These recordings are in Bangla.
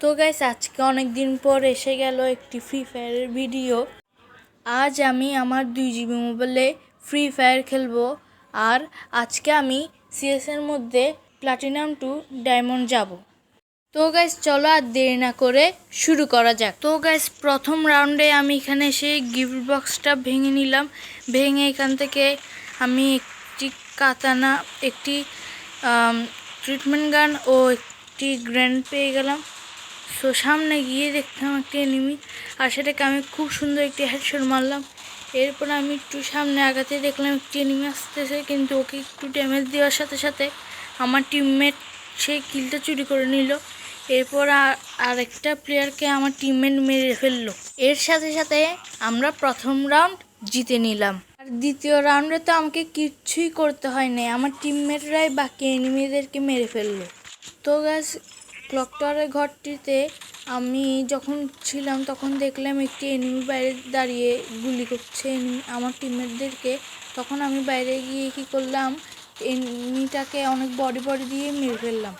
তো গাইস, আজকে অনেক দিন পর এসে গেল একটি ফ্রি ফায়ারের ভিডিও। আজ আমি আমার 2 GB মোবাইলে ফ্রি ফায়ার খেলবো। আর আজকে আমি সিএসের মধ্যে প্লাটিনাম 2 ডায়মন্ড যাব। তো গাইস, চলো আর দেরি না করে শুরু করা যাক। তো গাইস, প্রথম রাউন্ডে আমি এখানে এসে গিফট বক্সটা ভেঙে নিলাম। ভেঙে এখান থেকে আমি একটি কাতানা, একটি ট্রিটমেন্ট গান ও একটি গ্রেনেড পেয়ে গেলাম। সো সামনে গিয়ে দেখলাম একটি এনিমি, আর সেটাকে আমি খুব সুন্দর একটি হেডশট মারলাম। এরপর আমি একটু সামনে আগাতে দেখলাম একটি এনিমি আসতেছে, কিন্তু ওকে একটু ড্যামেজ দেওয়ার সাথে সাথে আমার টিমমেট সেই কিলটা চুরি করে নিল। এরপর আরেকটা প্লেয়ারকে আমার টিমমেট মেরে ফেললো। এর সাথে সাথে আমরা প্রথম রাউন্ড জিতে নিলাম। আর দ্বিতীয় রাউন্ডে তো আমাকে কিচ্ছুই করতে হয় না, আমার টিমমেটরাই বাকি এনিমিদেরকে মেরে ফেললো। তো গাইস, ক্লক টাওয়ারের ঘরটিতে আমি যখন ছিলাম তখন দেখলাম একটি এনিমি বাইরে দাঁড়িয়ে গুলি করছে আমার টিমমেটদেরকে। তখন আমি বাইরে গিয়ে কি করলাম, এনিমিটাকে অনেক বডি দিয়ে মেরে ফেললাম।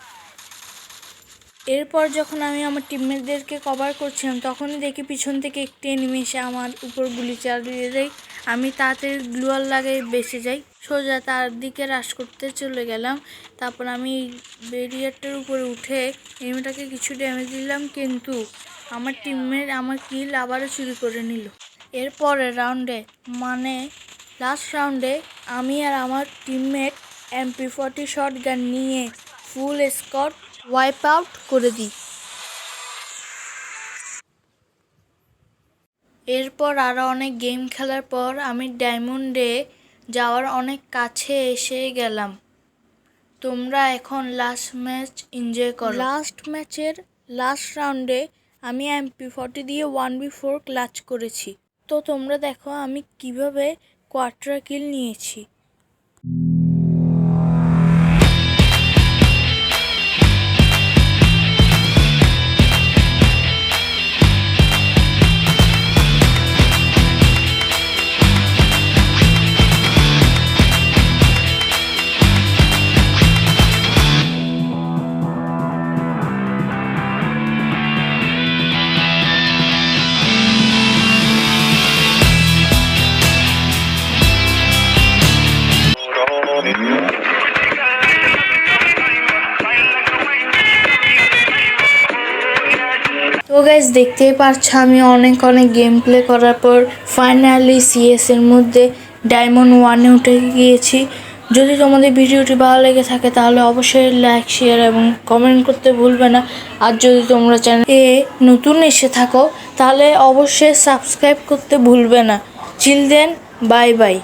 এরপর যখন আমি আমার টিমমেটদেরকে কভার করছিলাম তখনই দেখি পিছন থেকে একটি এনিমি এসে আমার উপর গুলি চালিয়ে দেয়। আমি তাড়াতাড়ি গ্লুয়াল লাগাই বেঁচে যাই, সোজা তার দিকে রাশ করতে চলে গেলাম। তারপর আমি ব্যারিয়ারটার উপরে উঠে এনিমিটাকে কিছু ড্যামেজ দিলাম, কিন্তু আমার টিমমেট আমার কিল আবারও চুরি করে নিল। এরপরের রাউন্ডে, মানে লাস্ট রাউন্ডে, আমি আর আমার টিমমেট MP40 শটগান নিয়ে ফুল স্কোর ওয়াইপ আউট করে দিই। এরপর আরও অনেক গেম খেলার পর আমি ডায়মন্ডে যাওয়ার অনেক কাছে এসে গেলাম। তোমরা এখন লাস্ট ম্যাচ এনজয় করো। লাস্ট ম্যাচের লাস্ট রাউন্ডে আমি MP40 দিয়ে 1v4 ক্লাচ করেছি। তো তোমরা দেখো আমি কিভাবে কোয়ার্টার কিল নিয়েছি। তো গাইস, দেখতেই পাচ্ছ আমি অনেক গেম প্লে করার পর ফাইনালি সিএস এর মধ্যে ডায়মন্ড 1-এ উঠে গিয়েছি। যদি তোমাদের ভিডিওটি ভালো লেগে থাকে তাহলে অবশ্যই লাইক, শেয়ার এবং কমেন্ট করতে ভুলবে না। আর যদি তোমরা চ্যানেলে নতুন এসে থাকো তাহলে অবশ্যই সাবস্ক্রাইব করতে ভুলবে না। চিল দেন, বাই বাই।